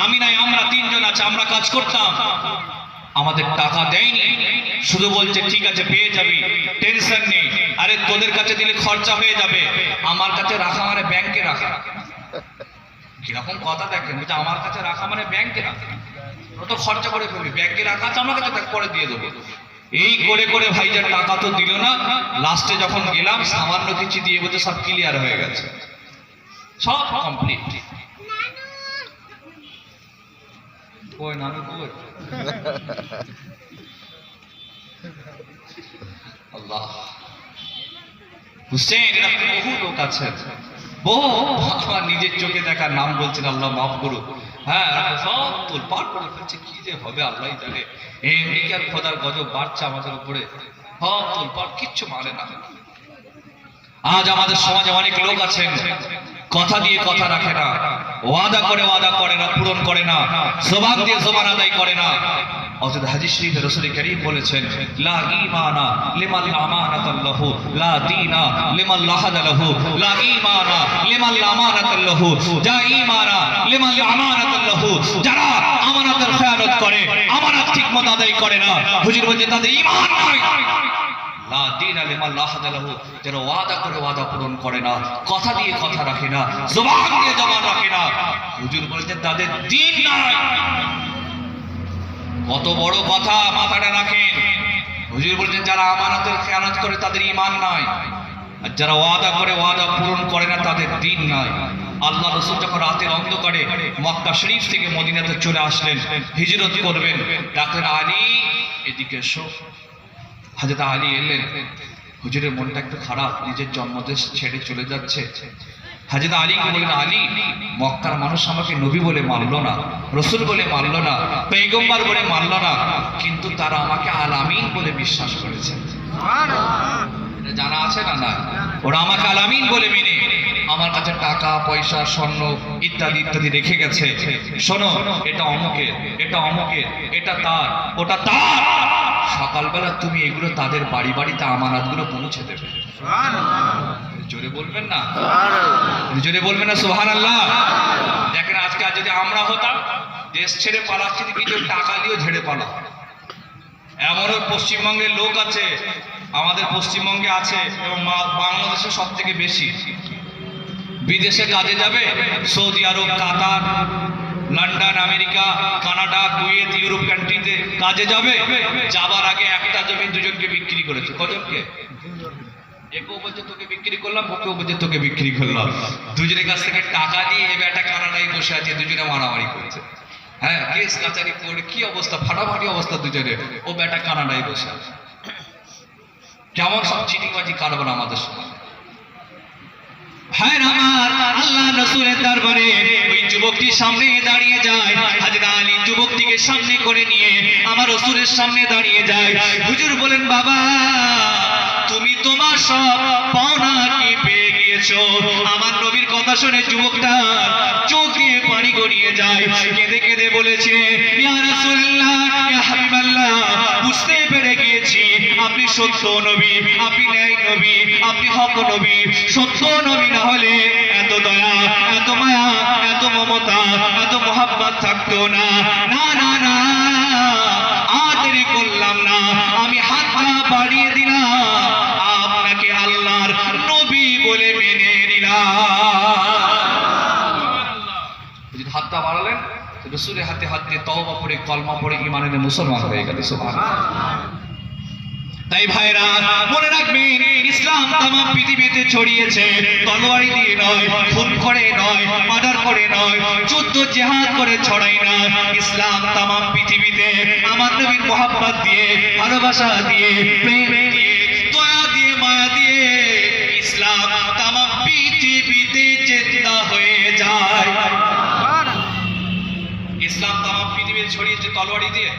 আমি নাই আমরা তিনজন আছে, আমরা কাজ করতাম, আমাদের টাকা দেয়নি, শুধু বলছে ঠিক আছে পেয়ে যাবি, টেনশন নেই। আরে তোদের কাছে দিলে খরচা হয়ে যাবে, আমার কাছে রাখা মানে ব্যাংকে রাখা। কিরকম কথা দেখেন, বলছে আমার কাছে রাখা মানে ব্যাংকে রাখা, ও তো খরচা করে ফেলবি, ব্যাংকে রাখা আছে আমার কাছে পরে দিয়ে দেবো। এই করে করে ভাইজান টাকা তো দিল না। লাস্টে যখন গেলাম সামান্য কিছু দিয়ে বলছে সব ক্লিয়ার হয়ে গেছে, সব কমপ্লিট। ওই নানু কই? আল্লাহ, বুঝছেন এরকম বহু লোক আছে, বহু আমার নিজের চোখে দেখার নাম বলছেন, আল্লাহ মাফ করুক। হ্যাঁ, সব তোল পার করে ফেলছে, কি যে হবে আল্লাহ জানে। এমনি কি আর খোদার গজব বাড়ছে আমাদের উপরে, সব তোল পার, কিচ্ছু মানে না। আজ আমাদের সমাজে অনেক লোক আছেন কথা দিয়ে কথা রাখে না, ওয়াদা করে না, পূরণ করে না, জবান দিয়ে জবান আদায় করে না। অথচ হাদিস শরীফে রাসূল কারীম বলেছেন, লা ঈমানা লিমান আমানাতাল্লাহু লা দীনা লিমান লাহাদালাহু, লা ঈমানা লিমান আমানাতাল্লাহু, যা ঈমানা লিমান আমানাতাল্লাহু, যারা আমানতের খেয়ানত করে, আমানত ঠিকমতো আদায় করে না, হুজুর বলেন তাদের ঈমান নাই। লা দীনা লিমান লাহাদালাহু, যারা ওয়াদা করে ওয়াদা পূরণ করে না, কথা দিয়ে কথা রাখে না, জবান দিয়ে জবান রাখে না, হুজুর বলেন তাদের দ্বীন নাই। কত বড় কথা, মাথাটা রাখেন। হুজুর বলছেন যারা আমানতের খেয়ানত করে তাদের ঈমান নাই, আর যারা ওয়াদা করে ওয়াদা পূরণ করে না তাদের দ্বীন নাই। আল্লাহ রাসূল যখন রাতের অন্ধকারে মক্কা শরীফ থেকে মদিনাতে চলে আসলেন, হিজরত করবেন, ডাকলেন আলী এদিকে এসো। হযরত আলী এলেন। হুজুরের মনটা একটু খারাপ, নিজের জন্মদেশ ছেড়ে চলে যাচ্ছে। হযরত আলীকে বললেন, আলী মক্কার মানুষ আমাকে নবী বলে মানলো না, রাসূল বলে মানলো না, পয়গম্বর বলে মানলো না, কিন্তু তারা আমাকে আল আমিন বলে বিশ্বাস করেছে। সুবহানাল্লাহ, জানা আছে না? না, ওরা আমাকে আল আমিন বলে মেনে আমার কাছে টাকা পয়সা স্বর্ণ ইত্যাদি ইত্যাদি রেখে গেছে। শোনো, এটা অমুকের, এটা অমুকের, এটা তার, ওটা তার। সকালবেলা তুমি এগুলো তাদের বাড়ি বাড়িতে আমানতগুলো পৌঁছে দেবে। জোরে বলবেন না? জোরে বলবেন না সুবহানাল্লাহ? দেখেন আজকে যদি আমরা হতাম, দেশ ছেড়ে পালাচ্ছি, কিছু টাকা দিয়েও ঝেড়ে পালা। এমনও পশ্চিমবঙ্গের লোক আছে, আমাদের পশ্চিমবঙ্গে আছে এবং বাংলাদেশে সব থেকে বেশি। বিদেশে কাজে যাবে, Saudi Arab, Qatar, London, America, Canada, Kuwait, Europe কান্ট্রিতে কাজে যাবে, যাবার আগে একটা জমি দুজনকে বিক্রি করেছে। কজনকে? একেও বলছে তোকে বিক্রি করলাম, ওকেও বলছে তোকে বিক্রি করলাম। দুজনের কাছ থেকে টাকা নিয়ে এ বেটা কানাডায় বসে আছে, দুজনে মারামারি করছে। হ্যাঁ, কেস কাচারি করে কি অবস্থা, ফাটাফাটি অবস্থা দুজনে। ও বেটা কানাডায় বসে আছে। কেমন সব চিটিংবাজি কারবার আমাদের সমাজে। ভাইরা আমার, আল্লাহ রাসূলের দরবারে ওই যুবকটি সামনে দাঁড়িয়ে যায়। হযরত আলী যুবকটিকে সামনে করে নিয়ে আমার রাসূলের সামনে দাঁড়িয়ে যায়। হুজুর বলেন, বাবা তুমি তোমার সব পাওনা কি পেয়ে গিয়েছো? আমার নবীর কথা শুনে যুবকটা চোখ দিয়ে পানি গড়িয়ে যায়, কেঁদে কেঁদে বলেছে, ইয়া রাসূলুল্লাহ, ইয়া হাবিবাল্লাহ, বুঝতে পেরে গিয়েছি আপনি সত্য নবী, আপনি ন্যায় নবী, আপনি হক নবী। সত্য নবী না হলে এত দয়া, এত মায়া, এত মমতা, এত মোহাব্বত থাকতো না। না না না, আর দেরি করলাম না, আমি হাতটা বাড়িয়ে দিলাম, আপনাকে আল্লাহর নবী বলে মেনে নিলাম। হাতটা বাড়ালেন, রাসূলের হাতে হাত দিয়ে তওবা পড়ে কলমা পড়ে ঈমান এনে মুসলমান হয়ে গেল। সুবহানাল্লাহ। তাই ভাইরা মনে রাখবেন, ইসলাম তাম পৃথিবীতে ছড়িয়েছে তলোয়ারি দিয়ে নয়, খুন করে নয়, মার্ডার করে নয়, যুদ্ধ জিহাদ করে ছড়াই না। ইসলাম তাম পৃথিবীতে আমার নবীর মোহাব্বত দিয়ে, ভালোবাসা দিয়ে, প্রেম দিয়ে, দয়া দিয়ে, মায়া দিয়ে ইসলাম তাম পৃথিবীতে জিন্দা হয়ে যায়। ইসলাম তাম পৃথিবীতে ছড়িয়েছে তলোয়ারি দিয়ে,